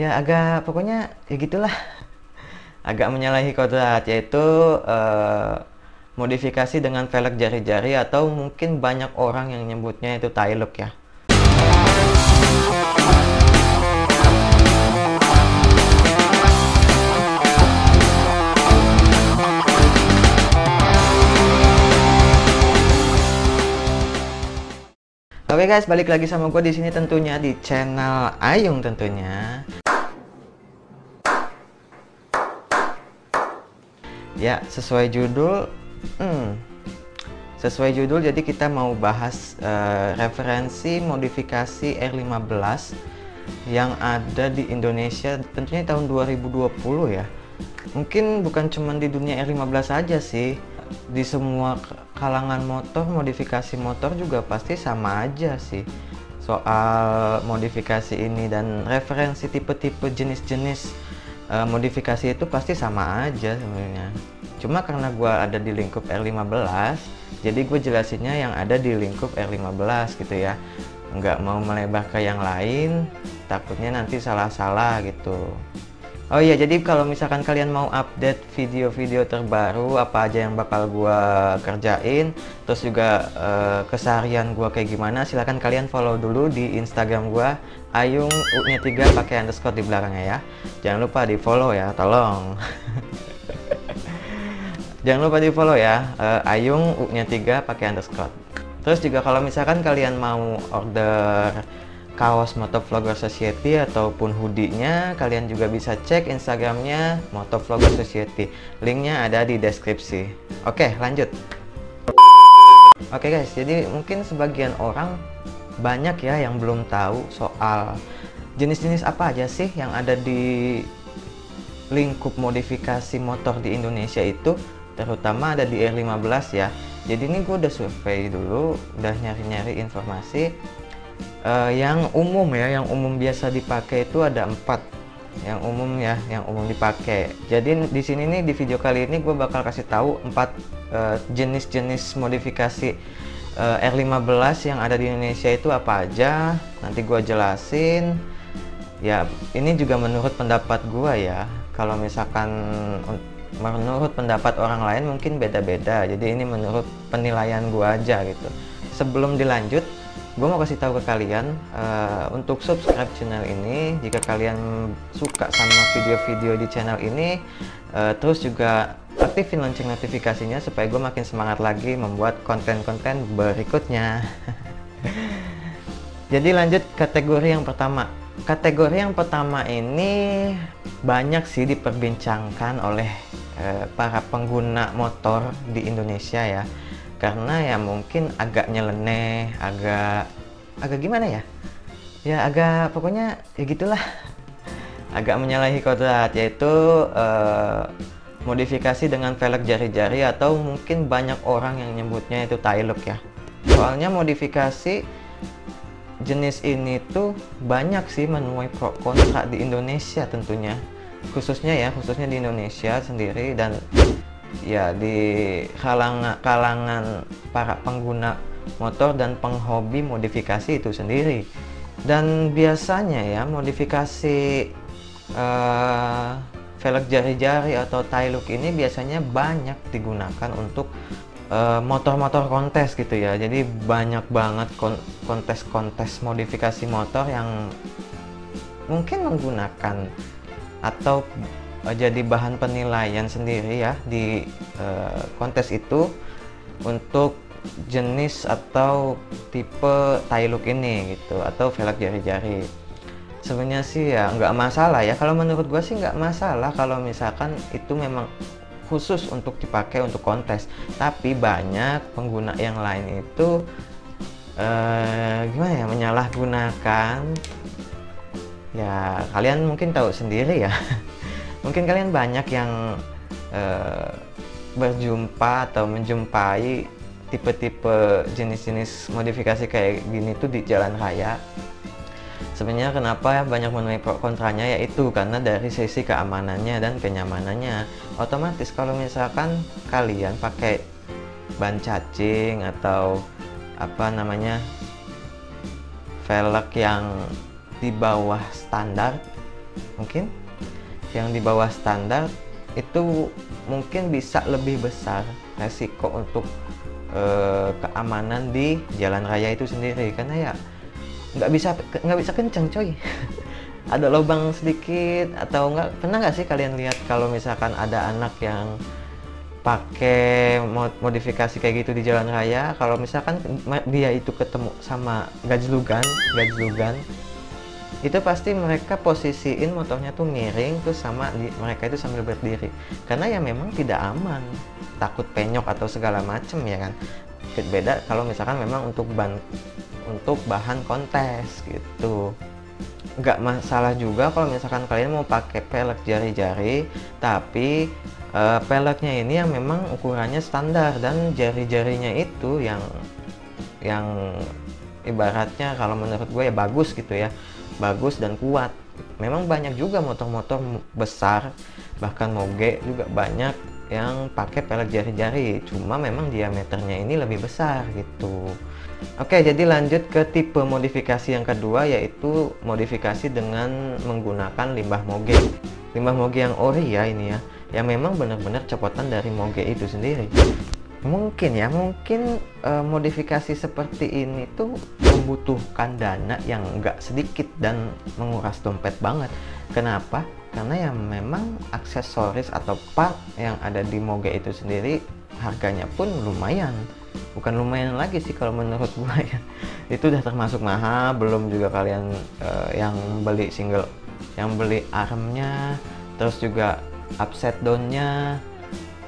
Ya agak pokoknya ya gitulah, agak menyalahi kodrat, yaitu modifikasi dengan velg jari-jari atau mungkin banyak orang yang nyebutnya itu tie look ya. Oke guys, balik lagi sama gue di sini tentunya di channel Ayung tentunya. Ya, sesuai judul, jadi kita mau bahas referensi modifikasi R15 yang ada di Indonesia tentunya tahun 2020 ya. Mungkin bukan cuma di dunia R15 aja sih, di semua kalangan motor, modifikasi motor juga pasti sama aja sih soal modifikasi ini, dan referensi tipe-tipe jenis-jenis modifikasi itu pasti sama aja sebenarnya. Cuma karena gue ada di lingkup R15, jadi gue jelasinnya yang ada di lingkup R15 gitu ya, nggak mau melebar ke yang lain, takutnya nanti salah-salah gitu. Oh iya, jadi kalau misalkan kalian mau update video-video terbaru apa aja yang bakal gua kerjain, terus juga keseharian gua kayak gimana, silahkan kalian follow dulu di Instagram gua, Ayung U-nya 3 pakai underscore di belakangnya ya. Jangan lupa di follow ya, tolong. Jangan lupa di follow ya, Ayung U-nya 3 pakai underscore. Terus juga kalau misalkan kalian mau order kaos Motovlogger Society ataupun hoodie-nya, kalian juga bisa cek Instagramnya Motovlogger Society. Linknya ada di deskripsi. Oke, lanjut. Oke guys, jadi mungkin sebagian orang banyak ya yang belum tahu soal jenis-jenis apa aja sih yang ada di lingkup modifikasi motor di Indonesia itu, terutama ada di R15 ya. Jadi ini gue udah survei dulu, udah nyari-nyari informasi. Yang umum ya, yang umum biasa dipakai itu ada 4 yang umum ya, yang umum dipakai. Jadi di sini nih, di video kali ini gue bakal kasih tahu 4 jenis-jenis modifikasi R15 yang ada di Indonesia itu apa aja. Nanti gue jelasin ya, ini juga menurut pendapat gue ya. Kalau misalkan menurut pendapat orang lain mungkin beda-beda, jadi ini menurut penilaian gue aja gitu. Sebelum dilanjut, gue mau kasih tahu ke kalian untuk subscribe channel ini jika kalian suka sama video-video di channel ini, terus juga aktifin lonceng notifikasinya supaya gue makin semangat lagi membuat konten-konten berikutnya. Jadi lanjut kategori yang pertama. Kategori yang pertama ini banyak sih diperbincangkan oleh para pengguna motor di Indonesia ya, karena ya mungkin agak nyeleneh, agak gimana ya, ya agak pokoknya ya gitulah, agak menyalahi kodrat, yaitu modifikasi dengan velg jari-jari atau mungkin banyak orang yang nyebutnya itu tie look ya. Soalnya modifikasi jenis ini tuh banyak sih menuai pro kontra di Indonesia tentunya, khususnya di Indonesia sendiri, dan ya di kalangan para pengguna motor dan penghobi modifikasi itu sendiri. Dan biasanya ya modifikasi velg jari-jari atau tie look ini biasanya banyak digunakan untuk motor-motor kontes gitu ya. Jadi banyak banget kontes-kontes modifikasi motor yang mungkin menggunakan atau jadi bahan penilaian sendiri ya di kontes itu untuk jenis atau tipe tie look ini gitu, atau velg jari-jari. Sebenarnya sih ya nggak masalah ya, kalau menurut gue sih nggak masalah kalau misalkan itu memang khusus untuk dipakai untuk kontes. Tapi banyak pengguna yang lain itu gimana ya, menyalahgunakan ya. Kalian mungkin tahu sendiri ya. Mungkin kalian banyak yang berjumpa atau menjumpai tipe-tipe jenis-jenis modifikasi kayak gini tuh di jalan raya. Sebenarnya kenapa banyak menuai pro kontranya, yaitu karena dari sisi keamanannya dan kenyamanannya. Otomatis kalau misalkan kalian pakai ban cacing atau apa namanya velg yang di bawah standar, mungkin yang di bawah standar itu mungkin bisa lebih besar resiko untuk keamanan di jalan raya itu sendiri, karena ya nggak bisa kenceng coy. Ada lubang sedikit, atau nggak, pernah nggak sih kalian lihat kalau misalkan ada anak yang pakai modifikasi kayak gitu di jalan raya, kalau misalkan dia itu ketemu sama gajlugan, itu pasti mereka posisiin motornya tuh miring, terus sama mereka itu sambil berdiri, karena ya memang tidak aman, takut penyok atau segala macem ya kan. Beda kalau misalkan memang untuk bahan kontes gitu. Nggak masalah juga kalau misalkan kalian mau pakai pelek jari-jari, tapi peleknya ini yang memang ukurannya standar, dan jari-jarinya itu yang ibaratnya kalau menurut gue ya bagus gitu ya, bagus dan kuat. Memang banyak juga motor-motor besar, bahkan moge juga banyak yang pakai pelek jari-jari, cuma memang diameternya ini lebih besar gitu. Oke, jadi lanjut ke tipe modifikasi yang kedua, yaitu modifikasi dengan menggunakan limbah moge. Limbah moge yang ori ya ini ya, yang memang benar-benar copotan dari moge itu sendiri. Mungkin modifikasi seperti ini tuh membutuhkan dana yang nggak sedikit dan menguras dompet banget. Kenapa? Karena ya memang aksesoris atau part yang ada di moge itu sendiri harganya pun lumayan. Bukan lumayan lagi sih kalau menurut gua ya, itu udah termasuk mahal. Belum juga kalian yang beli single, yang beli armnya, terus juga upside downnya,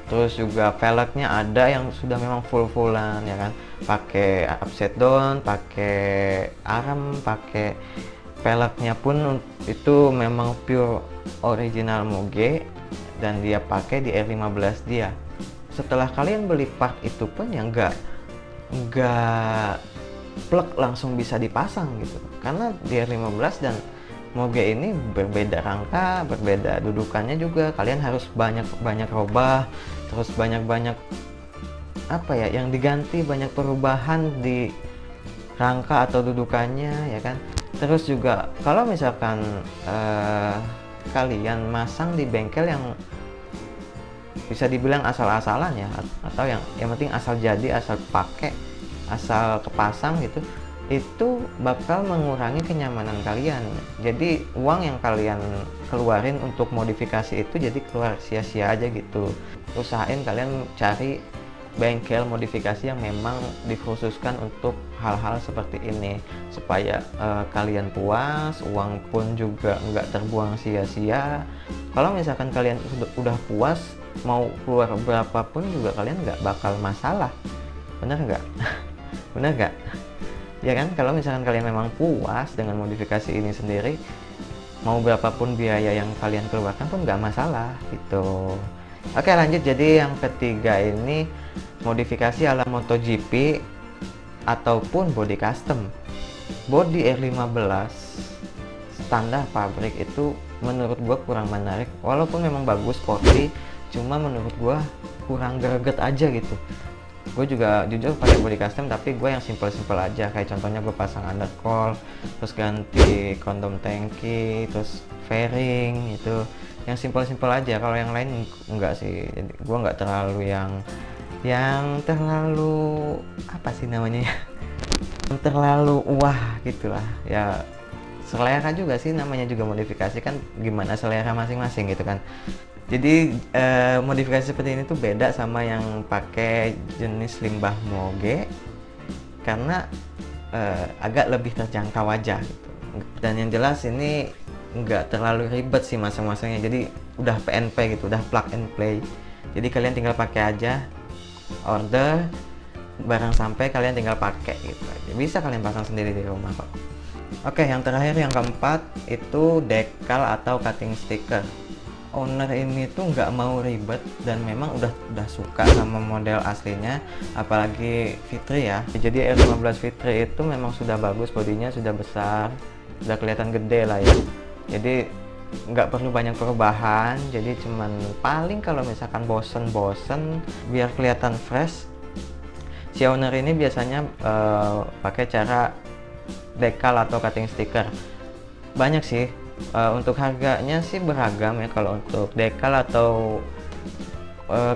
terus juga velgnya ada yang sudah memang full-fullan ya kan, pakai upside down, pakai arm, pakai velgnya pun itu memang pure original moge, dan dia pakai di R15 dia. Setelah kalian beli part itu pun ya nggak plug langsung bisa dipasang gitu, karena di R15 dan moge ini berbeda rangka, berbeda dudukannya juga. Kalian harus banyak robah, terus banyak apa ya yang diganti, banyak perubahan di rangka atau dudukannya ya kan. Terus juga kalau misalkan kalian masang di bengkel yang bisa dibilang asal-asalan ya, atau yang penting asal jadi, asal pakai, asal kepasang gitu, itu bakal mengurangi kenyamanan kalian. Jadi uang yang kalian keluarin untuk modifikasi itu jadi keluar sia-sia aja gitu. Usahain kalian cari bengkel modifikasi yang memang dikhususkan untuk hal-hal seperti ini, supaya kalian puas, uang pun juga nggak terbuang sia-sia. Kalau misalkan kalian udah puas, mau keluar berapapun juga kalian nggak bakal masalah. Bener nggak? Bener nggak? Ya kan, kalau misalkan kalian memang puas dengan modifikasi ini sendiri, mau berapapun biaya yang kalian keluarkan pun nggak masalah gitu. Oke, lanjut. Jadi yang ketiga ini modifikasi ala MotoGP ataupun body custom. Body R15 standar pabrik itu menurut gua kurang menarik, walaupun memang bagus, sporty, cuma menurut gua kurang greget aja gitu. Gue juga jujur pakai body custom, tapi gue yang simple-simple aja, kayak contohnya gue pasang undercoil, terus ganti kondom tangki, terus fairing, itu yang simple-simple aja. Kalau yang lain enggak sih, jadi gue nggak terlalu yang terlalu apa sih namanya ya, yang terlalu wah gitulah ya. Selera juga sih, namanya juga modifikasi kan, gimana selera masing-masing gitu kan. Jadi modifikasi seperti ini tuh beda sama yang pakai jenis limbah moge, karena agak lebih terjangkau aja gitu. Dan yang jelas ini nggak terlalu ribet sih masang-masangnya, jadi udah PNP gitu, udah plug and play. Jadi kalian tinggal pakai aja, order barang sampai kalian tinggal pakai gitu aja. Bisa kalian pasang sendiri di rumah kok. Oke, yang terakhir, yang keempat itu decal atau cutting sticker. Owner ini tuh nggak mau ribet dan memang udah suka sama model aslinya, apalagi Fitri ya. Jadi R15 Fitri itu memang sudah bagus, bodinya sudah besar, udah kelihatan gede lah ya. Jadi nggak perlu banyak perubahan. Jadi cuman paling kalau misalkan bosen biar kelihatan fresh, si owner ini biasanya pakai cara decal atau cutting sticker. Banyak sih Untuk harganya sih beragam ya kalau untuk decal atau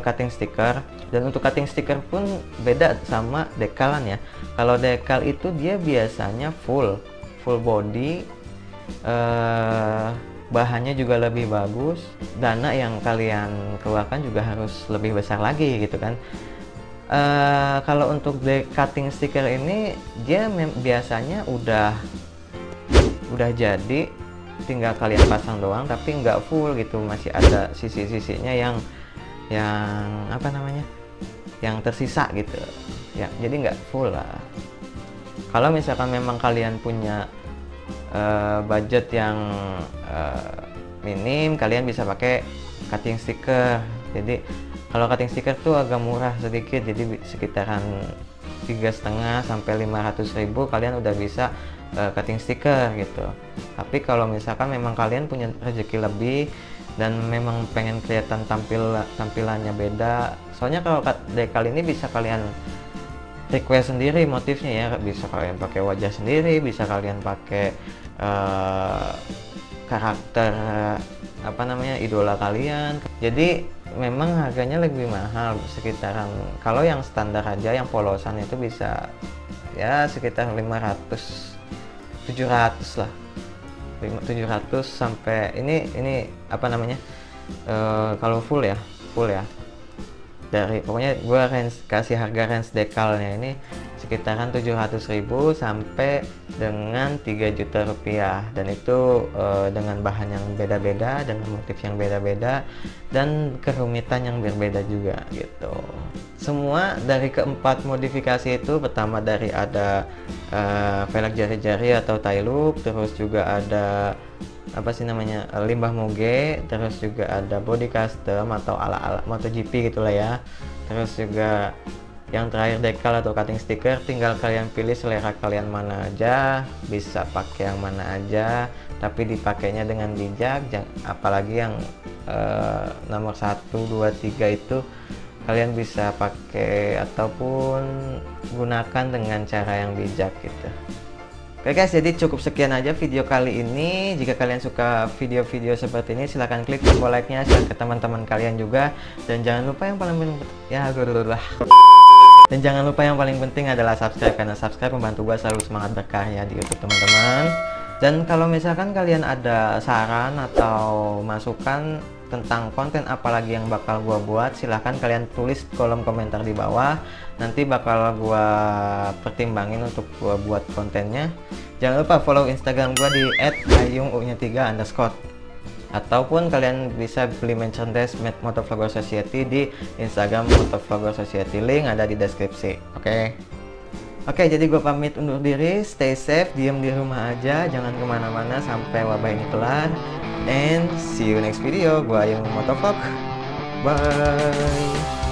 cutting sticker. Dan untuk cutting sticker pun beda sama decalan ya. Kalau decal itu dia biasanya full body, bahannya juga lebih bagus, dana yang kalian keluarkan juga harus lebih besar lagi gitu kan. Kalau untuk cutting sticker ini dia biasanya udah jadi, tinggal kalian pasang doang, tapi nggak full gitu, masih ada sisi-sisinya yang apa namanya, yang tersisa gitu ya, jadi nggak full lah. Kalau misalkan memang kalian punya budget yang minim, kalian bisa pakai cutting sticker. Jadi kalau cutting sticker tuh agak murah sedikit, jadi sekitaran 3,5 sampai 500.000 kalian udah bisa cutting sticker gitu. Tapi kalau misalkan memang kalian punya rezeki lebih dan memang pengen kelihatan tampilannya beda, soalnya kalau decal ini bisa kalian request sendiri motifnya ya, bisa kalian pakai wajah sendiri, bisa kalian pakai karakter apa namanya, idola kalian. Jadi memang harganya lebih mahal, sekitaran kalau yang standar aja yang polosan itu bisa ya sekitar 700 lah, 700 sampai ini apa namanya, kalau full ya dari pokoknya gue kasih harga range decalnya ini sekitaran 700.000 sampai dengan 3 juta rupiah, dan itu dengan bahan yang beda-beda, dengan motif yang beda-beda, dan kerumitan yang berbeda juga gitu. Semua dari keempat modifikasi itu, pertama dari ada velg jari-jari atau tie loop, terus juga ada apa sih namanya, limbah moge, terus juga ada body custom atau ala-ala MotoGP gitulah ya, terus juga yang terakhir decal atau cutting sticker. Tinggal kalian pilih selera kalian mana aja, bisa pakai yang mana aja, tapi dipakainya dengan bijak. Apalagi yang nomor 1, 2, 3 itu kalian bisa pakai ataupun gunakan dengan cara yang bijak gitu. Oke guys, jadi cukup sekian aja video kali ini. Jika kalian suka video-video seperti ini, silahkan klik tombol like-nya, share ke teman-teman kalian juga. Dan jangan lupa yang paling penting, dan jangan lupa yang paling penting adalah subscribe, karena subscribe membantu gue selalu semangat berkarya di YouTube teman-teman. Dan kalau misalkan kalian ada saran atau masukan tentang konten apalagi yang bakal gua buat, silahkan kalian tulis kolom komentar di bawah. Nanti bakal gua pertimbangin untuk gua buat kontennya. Jangan lupa follow Instagram gua di @ayung_3_ ataupun kalian bisa beli merchandise Motovlogger Society di Instagram Motovlogger Society, link ada di deskripsi. Oke, jadi gue pamit undur diri. Stay safe, diem di rumah aja, jangan kemana-mana sampai wabah ini kelar. And see you next video. Gue Ayung Motovlog. Bye.